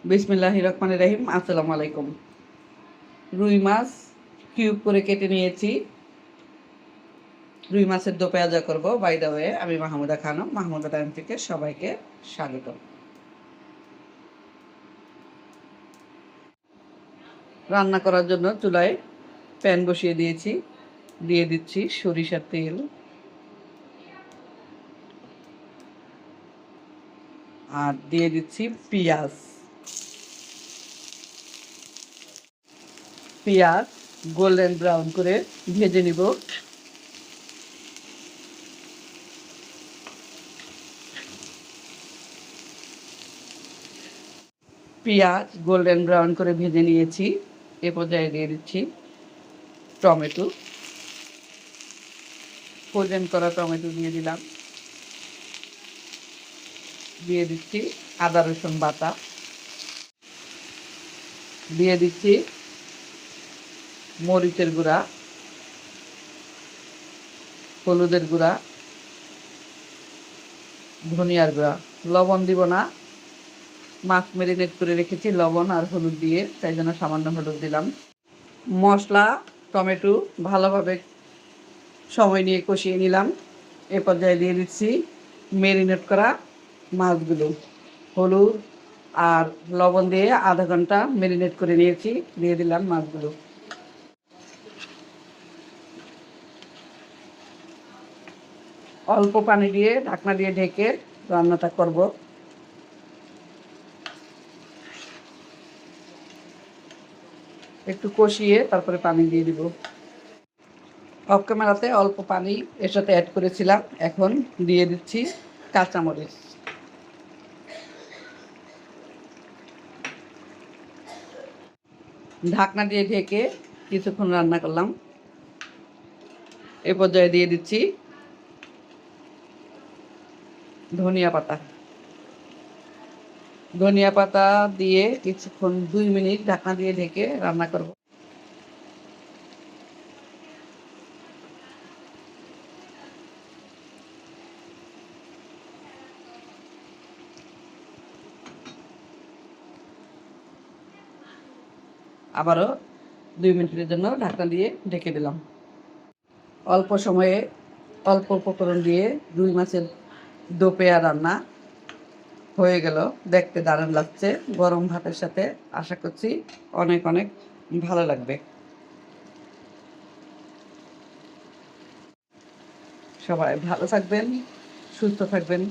বিসমিল্লাহির রহমানির রহিম। আসসালামু আলাইকুম। রুই মাছ কিউব করে কেটে নিয়েছি। রুই মাছের দো পেঁয়াজা করবো। বাই দ্য ওয়ে, আমি মাহমুদা খানম, মাহমুদা টাইম থেকে সবাইকে স্বাগত। রান্না করার জন্য চুলায় প্যান বসিয়ে দিয়েছি। দিয়ে দিচ্ছি সরিষার তেল আর দিয়ে দিচ্ছি পেঁয়াজ। পেঁয়াজ গোল্ডেন ব্রাউন করে ভেজে নিব। পেঁয়াজ গোল্ডেন ব্রাউন করে ভেজে নিয়েছি। এ পর্যায়ে দিয়ে দিচ্ছি টমেটো। ফ্রোজেন করা টমেটো দিয়ে দিলাম। দিয়ে দিচ্ছি আদা রসুন বাটা। দিয়ে দিচ্ছি মরিচের গুঁড়া, হলুদের গুঁড়া, ধনিয়ার গুঁড়া। লবণ দিব না, মাছ ম্যারিনেট করে রেখেছি লবণ আর হলুদ দিয়ে, তাই জন্য সামান্য হলুদ দিলাম। মশলা টমেটো ভালোভাবে সময় নিয়ে কষিয়ে নিলাম। এ পর্যায়ে দিয়ে দিচ্ছি ম্যারিনেট করা মাছগুলো। হলুদ আর লবণ দিয়ে আধা ঘন্টা ম্যারিনেট করে নিয়েছি। দিয়ে দিলাম মাছগুলো। অল্প পানি দিয়ে ঢাকনা দিয়ে ঢেকে রান্নাটা করব। একটু কষিয়ে তারপরে পানি দিয়ে দিব। অফ ক্যামেরাতে অল্প পানি এর সাথে অ্যাড করেছিলাম। এখন দিয়ে দিচ্ছি কাঁচামরিচ। ঢাকনা দিয়ে ঢেকে কিছুক্ষণ রান্না করলাম। এ পর্যায়ে দিয়ে দিচ্ছি ধনিয়া পাতা। ধনিয়া পাতা দিয়ে কিছুক্ষণ 2 মিনিট ঢাকনা দিয়ে ঢেকে রান্না করব। আবারও 2 মিনিটের জন্য ঢাকনা দিয়ে ঢেকে দিলাম। অল্প সময়ে অল্প উপকরণ দিয়ে রুই মাছের দো পেঁয়া রান্না হয়ে গেল। দেখতে দারুণ লাগছে। গরম ভাতের সাথে আশা করছি অনেক অনেক ভালো লাগবে। সবাই ভালো থাকবেন, সুস্থ থাকবেন।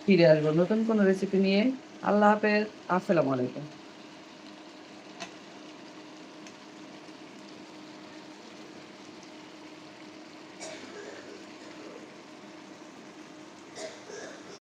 ফিরে আসবো নতুন কোনো রেসিপি নিয়ে। আল্লাহ হাফেজ। আসসালামু আলাইকুম।